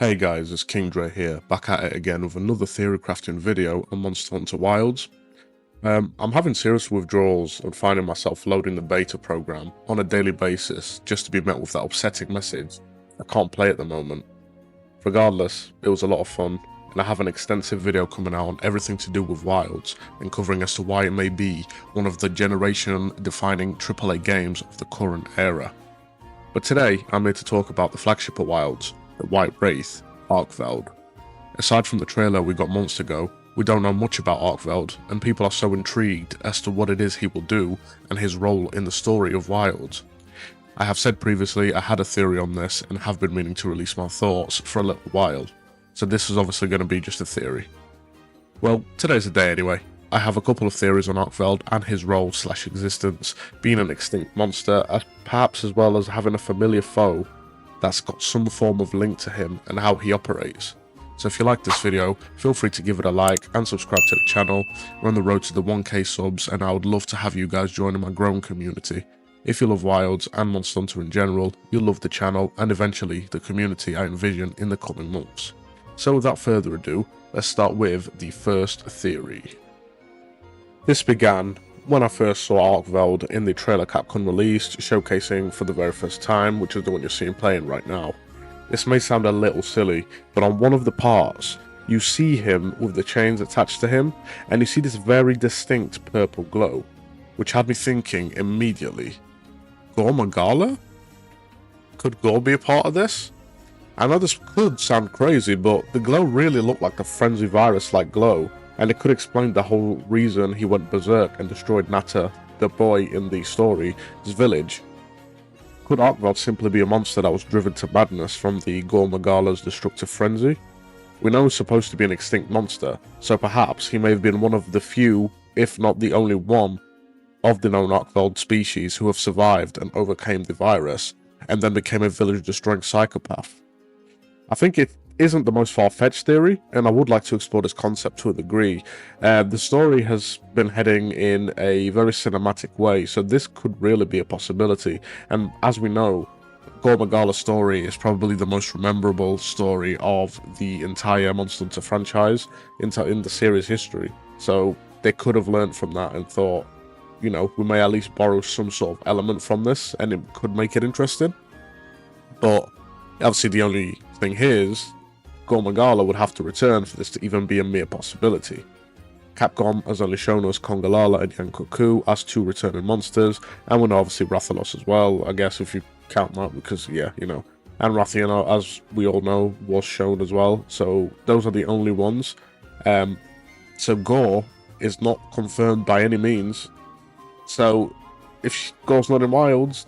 Hey guys, it's King Dre here, back at it again with another theory crafting video on Monster Hunter Wilds. I'm having serious withdrawals and finding myself loading the beta program on a daily basis just to be met with that upsetting message: I can't play at the moment. Regardless, it was a lot of fun, and I have an extensive video coming out on everything to do with Wilds and covering as to why it may be one of the generation-defining AAA games of the current era. But today, I'm here to talk about the flagship of Wilds, the White Wraith, Arkveld. Aside from the trailer we got months ago, we don't know much about Arkveld, and people are so intrigued as to what it is he will do and his role in the story of Wilds. I have said previously I had a theory on this and have been meaning to release my thoughts for a little while, so this is obviously going to be just a theory. Well, today's the day anyway. I have a couple of theories on Arkveld and his role/existence, being an extinct monster, perhaps as well as having a familiar foe that's got some form of link to him and how he operates. So if you like this video, feel free to give it a like and subscribe to the channel. We're on the road to the 1k subs, and I would love to have you guys join my growing community. If you love Wilds and Monster Hunter in general, you'll love the channel and eventually the community I envision in the coming months. So without further ado, let's start with the first theory. This began when I first saw Arkveld in the trailer Capcom released, showcasing for the very first time, which is the one you're seeing playing right now. This may sound a little silly, but on one of the parts, you see him with the chains attached to him, and you see this very distinct purple glow, which had me thinking immediately, Gore Magala? Could Gore be a part of this? I know this could sound crazy, but the glow really looked like a frenzy virus-like glow, and it could explain the whole reason he went berserk and destroyed Nata, the boy in the story's village. Could Arkveld simply be a monster that was driven to madness from the Gore Magala's destructive frenzy? We know he's supposed to be an extinct monster, so perhaps he may have been one of the few, if not the only one, of the known Arkveld species who have survived and overcame the virus, and then became a village-destroying psychopath. I think it isn't the most far-fetched theory, and I would like to explore this concept to a degree. The story has been heading in a very cinematic way, so this could really be a possibility. And as we know, Gore Magala's story is probably the most memorable story of the entire Monster Hunter franchise in the series history. So they could have learned from that and thought, you know, we may at least borrow some sort of element from this, and it could make it interesting. But obviously the only thing here is Gore Magala would have to return for this to even be a mere possibility. Capcom has only shown us Kongalala and Yankoku as two returning monsters, and we know obviously Rathalos as well, I guess, if you count that, because yeah, you know. And Rathiano, as we all know, was shown as well, so those are the only ones. So Gore is not confirmed by any means, so if Gore's not in Wilds,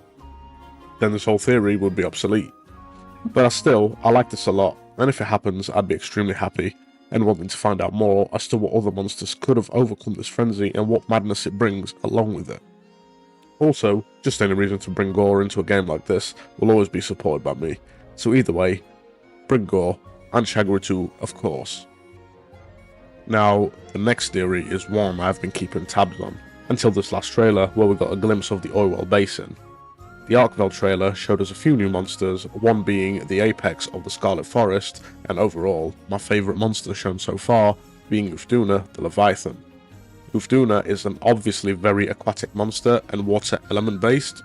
then this whole theory would be obsolete. But I like this a lot, and if it happens, I'd be extremely happy and wanting to find out more as to what other monsters could have overcome this frenzy and what madness it brings along with it. Also, just any reason to bring Gore into a game like this will always be supported by me, so either way, bring Gore, and Shagru too, of course. Now, the next theory is one I've been keeping tabs on, until this last trailer where we got a glimpse of the Oilwell Basin. The Arkveld trailer showed us a few new monsters, one being the apex of the Scarlet Forest, and overall, my favourite monster shown so far being Uthduna the Leviathan. Uthduna is an obviously very aquatic monster and water element based.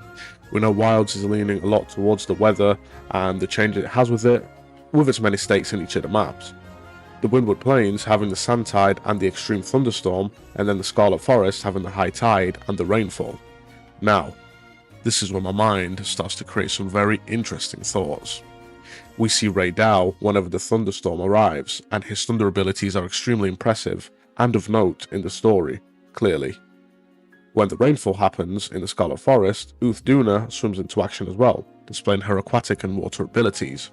We know Wilds is leaning a lot towards the weather and the changes it has with it, with its many states in each of the maps. The Windward Plains having the sand tide and the extreme thunderstorm, and then the Scarlet Forest having the high tide and the rainfall. Now, this is where my mind starts to create some very interesting thoughts. We see Ray Dow whenever the thunderstorm arrives, and his thunder abilities are extremely impressive and of note in the story, clearly. When the rainfall happens in the Scarlet Forest, Uthduna swims into action as well, displaying her aquatic and water abilities.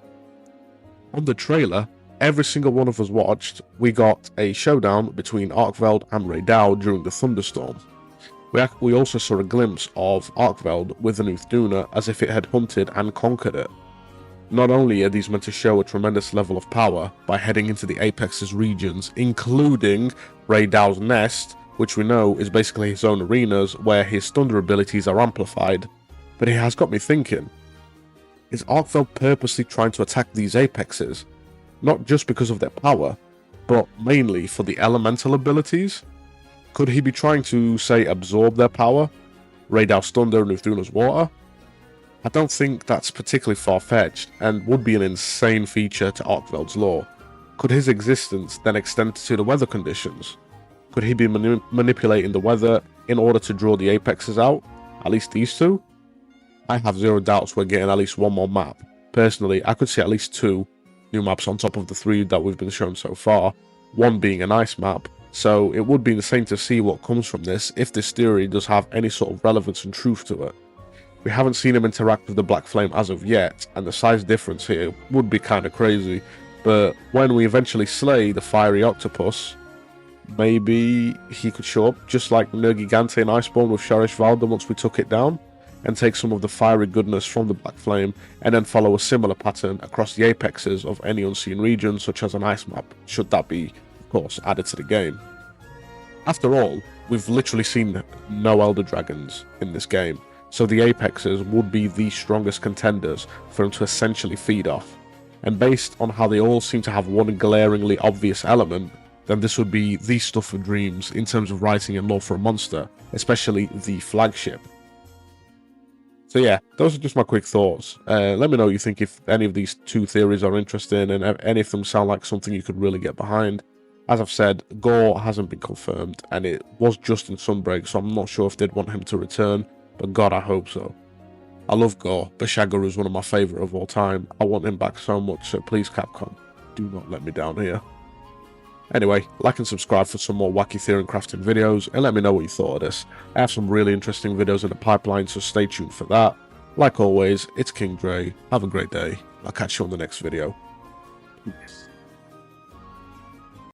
On the trailer, every single one of us watched, we got a showdown between Arkveld and Ray Dow during the thunderstorm. We also saw a glimpse of Arkveld with an Uthduna as if it had hunted and conquered it. Not only are these meant to show a tremendous level of power by heading into the Apex's regions, including Ray Dow's nest, which we know is basically his own arenas where his thunder abilities are amplified, but it has got me thinking, is Arkveld purposely trying to attack these Apexes? not just because of their power, but mainly for the elemental abilities. Could he be trying to, say, absorb their power? Raid House Thunder and Uthuna's Water? I don't think that's particularly far-fetched, and would be an insane feature to Arkveld's lore. Could his existence then extend to the weather conditions? Could he be manipulating the weather in order to draw the apexes out? At least these two? I have zero doubts we're getting at least one more map. Personally, I could see at least 2 new maps on top of the 3 that we've been shown so far, one being an ice map, so it would be insane to see what comes from this if this theory does have any sort of relevance and truth to it. We haven't seen him interact with the Black Flame as of yet, and the size difference here would be kinda crazy, but when we eventually slay the fiery octopus, maybe he could show up just like Nergigante and Iceborne with Sharish Valda once we took it down, and take some of the fiery goodness from the Black Flame, and then follow a similar pattern across the apexes of any unseen region, such as an ice map, should that be, of course, added to the game. After all, we've literally seen no Elder Dragons in this game, so the apexes would be the strongest contenders for him to essentially feed off. And based on how they all seem to have one glaringly obvious element, then this would be the stuff for dreams in terms of writing and lore for a monster, especially the flagship. So yeah, those are just my quick thoughts. Let me know what you think, if any of these 2 theories are interesting and any of them sound like something you could really get behind. As I've said, Gore hasn't been confirmed, and it was just in Sunbreak, so I'm not sure if they'd want him to return, but God, I hope so. I love Gore. Bashagor is one of my favourite of all time. I want him back so much, so please Capcom, do not let me down here. Anyway, like and subscribe for some more wacky theory and crafting videos, and let me know what you thought of this. I have some really interesting videos in the pipeline, so stay tuned for that. Like always, it's King Dre. Have a great day. I'll catch you on the next video. Peace.